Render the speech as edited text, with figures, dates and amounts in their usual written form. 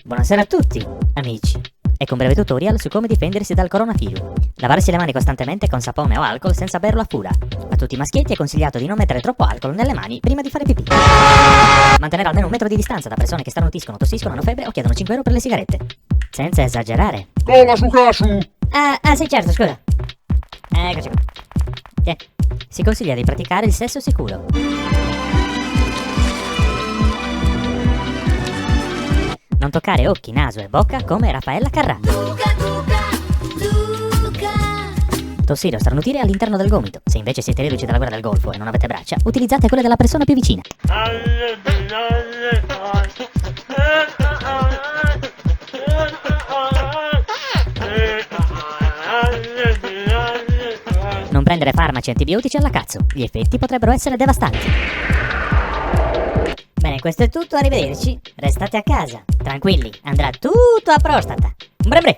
Buonasera a tutti, amici. Ecco un breve tutorial su come difendersi dal coronavirus. Lavarsi le mani costantemente con sapone o alcol senza berlo a fura. A tutti i maschietti è consigliato di non mettere troppo alcol nelle mani prima di fare pipì. Mantenere almeno 1 metro di distanza da persone che starnutiscono, tossiscono, hanno febbre o chiedono 5 euro per le sigarette. Senza esagerare. Cola su casu! Ah, sì, certo, scusa. Eccoci qua. Si consiglia di praticare il sesso sicuro. Non toccare occhi, naso e bocca come Raffaella Carrà. Tossire o starnutire all'interno del gomito. Se invece siete reduci dalla guerra del Golfo e non avete braccia, utilizzate quelle della persona più vicina. Non prendere farmaci antibiotici alla cazzo, gli effetti potrebbero essere devastanti. Bene, questo è tutto, arrivederci. Restate a casa, tranquilli, andrà tutto a prostata. Bre bre.